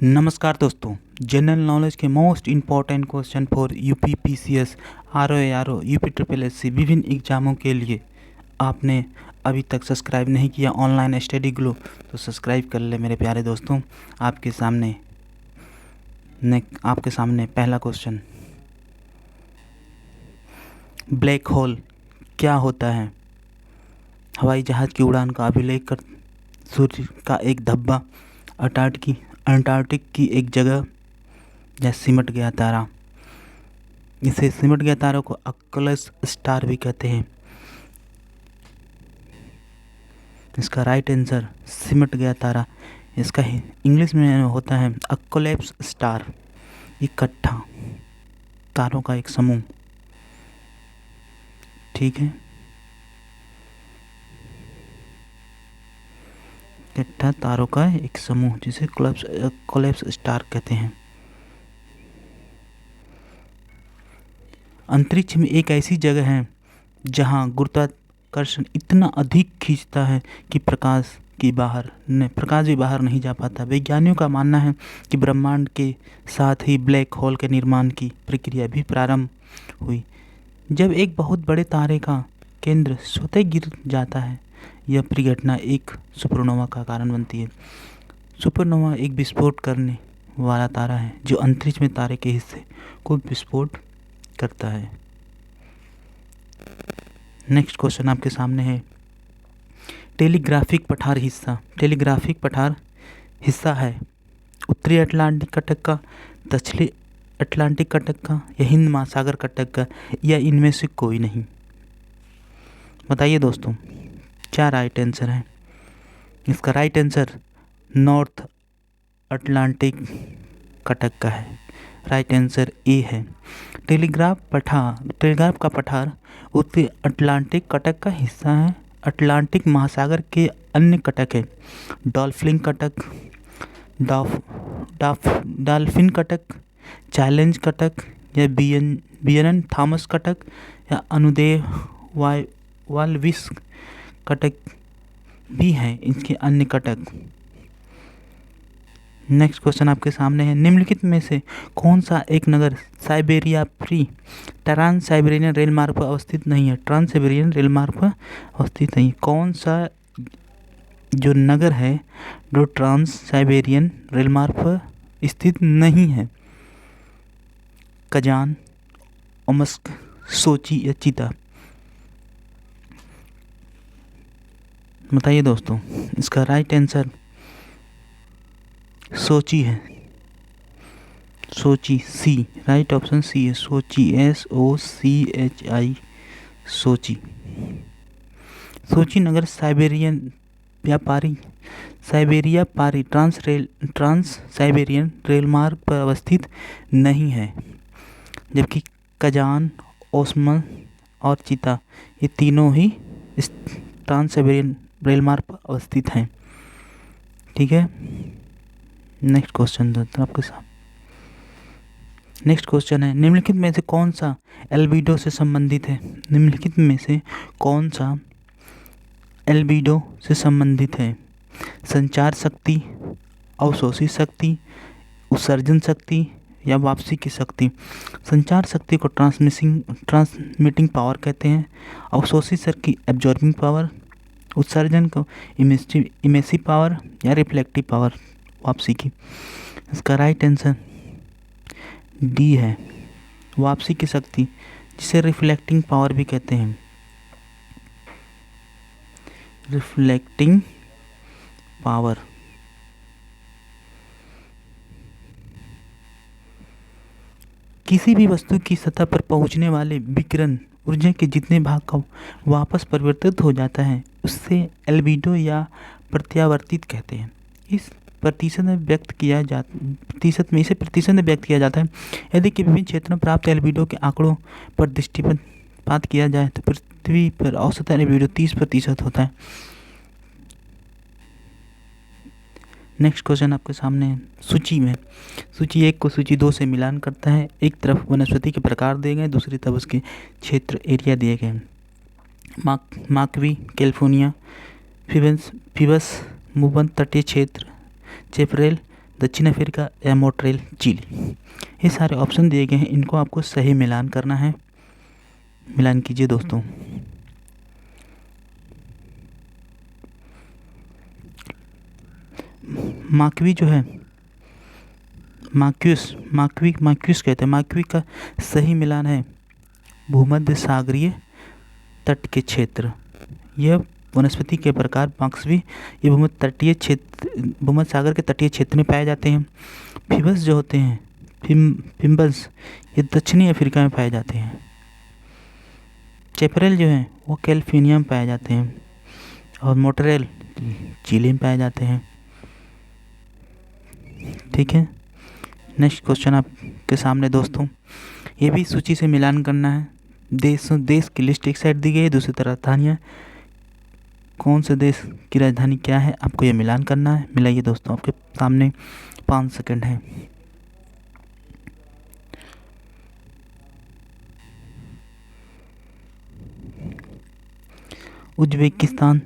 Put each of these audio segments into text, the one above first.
नमस्कार दोस्तों। General knowledge के most important question for UP PCS, RO UP triple SC विभिन्न एग्जामों के लिए आपने अभी तक सब्सक्राइब नहीं किया ऑनलाइन स्टडी ग्लो, तो सब्सक्राइब कर ले मेरे प्यारे दोस्तों। आपके सामने पहला क्वेश्चन, ब्लैक होल क्या होता है? हवाई जहाज़ की उड़ान का अभिलेख कर सूर्य का एक धब्बा, अंटार्कटिक की एक जगह या सिमट गया तारा। इसे सिमट गया तारा को अक्लस स्टार भी कहते हैं। इसका राइट आंसर सिमट गया तारा। इसका इंग्लिश में होता है अक्लैप्स स्टार, इकट्ठा तारों का एक समूह। ठीक है, इकट्ठा तारों का एक समूह जिसे कोलैप्स स्टार कहते हैं। अंतरिक्ष में एक ऐसी जगह है जहां गुरुत्वाकर्षण इतना अधिक खींचता है कि प्रकाश भी बाहर नहीं जा पाता। वैज्ञानिकों का मानना है कि ब्रह्मांड के साथ ही ब्लैक होल के निर्माण की प्रक्रिया भी प्रारंभ हुई जब एक बहुत बड़े तारे का केंद्र स्वतः गिर जाता है। यह परिघटना एक सुपरनोवा का कारण बनती है। सुपरनोवा एक विस्फोट करने वाला तारा है जो अंतरिक्ष में तारे के हिस्से को विस्फोट करता है। नेक्स्ट क्वेश्चन आपके सामने है, टेलीग्राफिक पठार हिस्सा है उत्तरी अटलांटिक कटक का, दक्षिणी अटलांटिक कटक का या हिंद महासागर कटक का, या इनमें से कोई नहीं? बताइए दोस्तों, क्या राइट आंसर है? इसका right answer north Atlantic Cuttack का है। राइट आंसर ए है। टेलीग्राफ का पठार उत्तरी अटलांटिक कटक का हिस्सा है। अटलांटिक महासागर के अन्य कटक है dolphin Cuttack, dolphin Cuttack, challenge Cuttack या बियन थॉमस कटक या अनुदेव वाल्विस कटक भी हैं इसके अन्य कटक। नेक्स्ट क्वेश्चन आपके सामने है, निम्नलिखित में से कौन सा एक नगर साइबेरिया फ्री ट्रांस साइबेरियन रेल मार्ग पर अवस्थित नहीं है? ट्रांस साइबेरियन रेल मार्ग पर अवस्थित नहीं। कौन सा जो नगर है जो ट्रांस साइबेरियन रेल मार्ग पर स्थित नहीं है? कजान, ओमस्क, सोची या चीता? बताइए दोस्तों, इसका राइट आंसर सोची है। सोची, सी, राइट ऑप्शन सी है। सोची, SOCHI, सोची। सोची नगर साइबेरिया पारी ट्रांस साइबेरियन रेल मार्ग पर अवस्थित नहीं है, जबकि कजान, ओस्मन और चीता ये तीनों ही ट्रांस साइबेरियन रेल मार्ग पर अवस्थित हैं। ठीक है, नेक्स्ट क्वेश्चन आपके साथ। नेक्स्ट क्वेश्चन है, निम्नलिखित में से कौन सा एल्बिडो से संबंधित है? निम्नलिखित में से कौन सा एल्बिडो से संबंधित है? संचार शक्ति, अवशोषित शक्ति, उत्सर्जन शक्ति या वापसी की शक्ति? संचार शक्ति को ट्रांसमिटिंग पावर कहते हैं। अवशोषित शक्ति एब्जॉर्बिंग पावर, उत्सर्जन को इमेसिव पावर या रिफ्लेक्टिव पावर, वापसी की। इसका राइट आंसर डी है, वापसी की शक्ति, जिसे रिफ्लेक्टिंग पावर भी कहते हैं। Reflecting power. किसी भी वस्तु की सतह पर पहुंचने वाले विकिरण ऊर्जा के जितने भाग का वापस परिवर्तित हो जाता है उससे एल्बिडो या प्रत्यावर्तित कहते हैं। इसे प्रतिशत में व्यक्त किया जाता है। यदि कि विभिन्न क्षेत्रों में प्राप्त एल्बिडो के आंकड़ों पर दृष्टिपात किया जाए तो पृथ्वी पर औसत एल्बिडो 30% होता है। नेक्स्ट क्वेश्चन आपके सामने है, सूची 1 को सूची 2 से मिलान करता है। एक तरफ वनस्पति के प्रकार दिए गए, दूसरी तरफ उसके क्षेत्र एरिया दिए गए। माकवी, कैलिफोर्निया, फिबस, मुबन तटीय क्षेत्र, चेपरेल दक्षिण अफ्रीका या मोंट्रियल चिली। ये सारे ऑप्शन दिए गए हैं, इनको आपको सही मिलान करना है। मिलान कीजिए दोस्तों। माकवी जो है, माक्यूस कहते हैं। माकवी का सही मिलान है भूमध्य सागरीय तट के क्षेत्र। यह वनस्पति के प्रकार माक्सवी ये भूमध्य सागर के तटीय क्षेत्र में पाए जाते हैं। फिबस जो होते हैं, फिम्बस, ये दक्षिणी अफ्रीका में पाए जाते हैं। चेपरेल जो है वो कैलिफोर्निया में पाए जाते हैं और मोंट्रियल चिली में पाए जाते हैं। ठीक है, नेक्स्ट क्वेश्चन आपके सामने दोस्तों, ये भी सूची से मिलान करना है। देश की लिस्ट एक साइड दी गई है, दूसरी तरफ राजधानियाँ। कौन से देश की राजधानी क्या है, आपको ये मिलान करना है। मिलाइए दोस्तों, आपके सामने 5 सेकंड है। Uzbekistan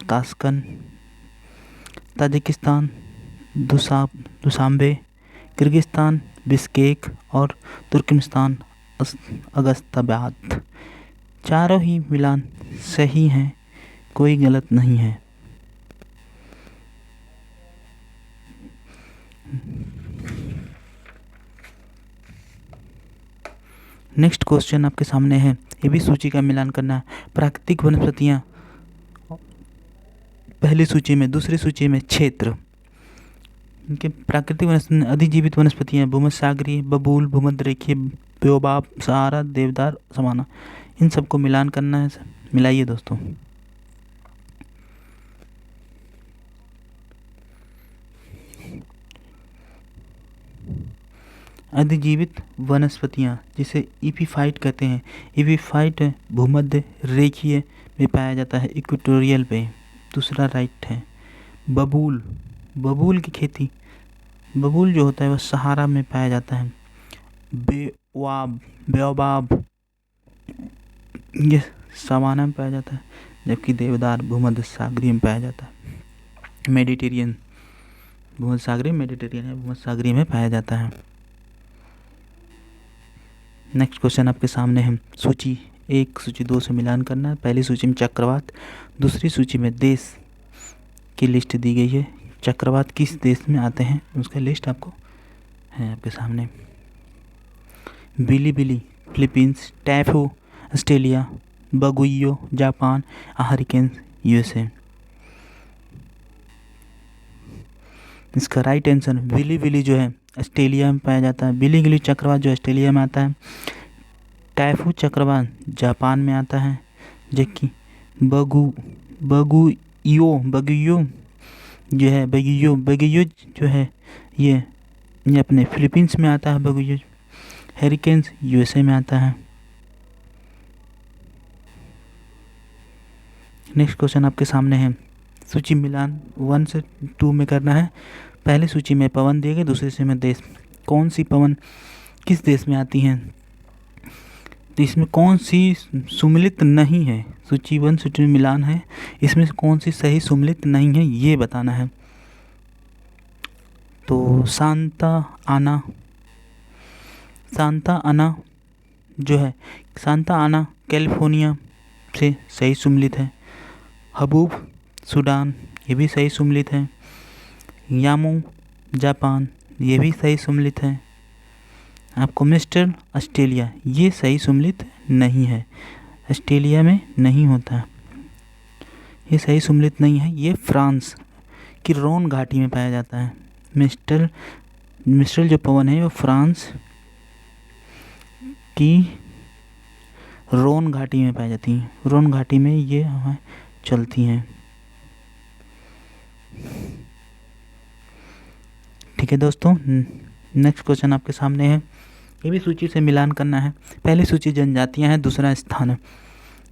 Tashkent, Tajikistan Dushanbe, Kyrgyzstan Bishkek और तुर्कमेनिस्तान अगस्ताबाद। चारों ही मिलान सही हैं, कोई गलत नहीं है। नेक्स्ट क्वेश्चन आपके सामने है, ये भी सूची का मिलान करना है। प्राकृतिक वनस्पतियाँ पहली सूची में, दूसरी सूची में क्षेत्र। इनके प्राकृतिक वनस्पति अधिजीवित वनस्पतियाँ भूमध्य सागरीय, बबूल, भूमध्य रेखीय, बेओबाब, सहारा, देवदार, समाना। इन सबको मिलान करना है। मिलाइए दोस्तों। अधिजीवित वनस्पतियाँ जिसे इपीफाइट कहते हैं। इपीफाइट भूमध्य रेखीय में पाया जाता है, इक्वेटोरियल पे। दूसरा राइट है। बबूल की खेती, बबूल जो होता है वह सहारा में पाया जाता है। बेओबाब ये सवाना में पाया जाता है, जबकि देवदार भूमध्य सागरीय में पाया जाता है। मेडिटेरियन भूमध्य सागरीय, मेडिटेरियन है भूमध्य सागरीय में पाया जाता है। नेक्स्ट क्वेश्चन आपके सामने है। सूची 1 सूची 2 से मिलान करना है। पहली सूची में चक्रवात, दूसरी सूची में देश की लिस्ट दी गई है। चक्रवात किस देश में आते हैं उसका लिस्ट आपको है आपके सामने। Billy Philippines, typhoon Australia, Baguio Japan, hurricane USA. इसका राइट आंसर बिली जो है ऑस्ट्रेलिया में पाया जाता है। बिली चक्रवात जो ऑस्ट्रेलिया में आता है। टाइफू चक्रवात जापान में आता है, जबकि बगुइयो जो है ये अपने फिलीपींस में आता है। बगुइयो हरिकेन्स यूएसए में आता है। नेक्स्ट क्वेश्चन आपके सामने है। सूची मिलान 1 से 2 में करना है। पहली सूची में पवन दिए गए, दूसरी सूची में देश। कौन सी पवन किस देश में आती हैं, तो इसमें कौन सी सुमिलित नहीं है। सूची 1 सूची में मिलान है, इसमें कौन सी सही सुमिलित नहीं है ये बताना है। तो सांता आना जो है, सांता आना कैलिफोर्निया से सही सुमिलित है। हबूब सूडान ये भी सही सुमिलित है। यामो जापान ये भी सही सुमिलित है। आपको मिस्टर ऑस्ट्रेलिया ये सही सुमिलित नहीं है, ऑस्ट्रेलिया में नहीं होता, ये सही सुमिलित नहीं है। ये फ्रांस की रोन घाटी में पाया जाता है। मिस्ट्रल जो पवन है वो फ्रांस की रोन घाटी में पाई जाती है। रोन घाटी में ये हमें चलती हैं। ठीक है दोस्तों, नेक्स्ट क्वेश्चन आपके सामने है। ये भी सूची से मिलान करना है। पहली सूची जनजातियां हैं, दूसरा स्थान है।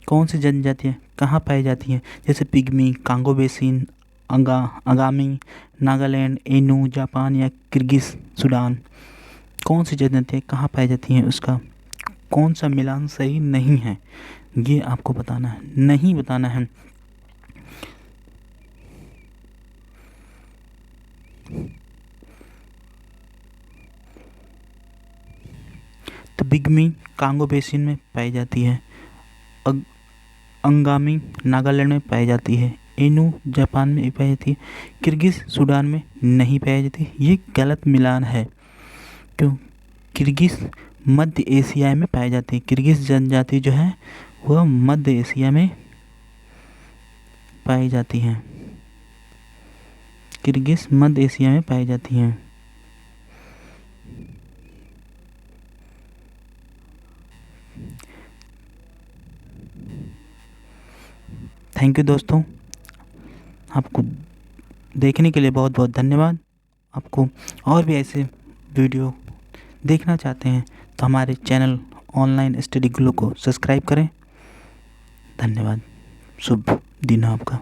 कौन सी जनजातियां कहाँ पाई जाती हैं, जैसे pygmy, Congo basin, Angami, Nagaland, Inu, Japan या किर्गिज सूडान। कौन सी जनजातियां कहाँ पाई जाती हैं, उसका कौन सा मिलान सही नहीं है ये आपको बताना है, नहीं बताना है। तो बिगमी कांगो बेसिन में पाई जाती है। अंगामी नागालैंड में पाई जाती है। इनू जापान में पाई जाती है। किर्गिज सूडान में नहीं पाई जाती। ये गलत मिलान है, क्यों? किर्गिज मध्य एशिया में पाई जाती है। किर्गिज जनजाति जो है वह मध्य एशिया में पाई जाती हैं। किर्गिज मध्य एशिया में पाई जाती हैं। थैंक यू दोस्तों, आपको देखने के लिए बहुत बहुत धन्यवाद। आपको और भी ऐसे वीडियो देखना चाहते हैं तो हमारे चैनल ऑनलाइन स्टडी ग्लो को सब्सक्राइब करें। धन्यवाद। शुभ दिन आपका।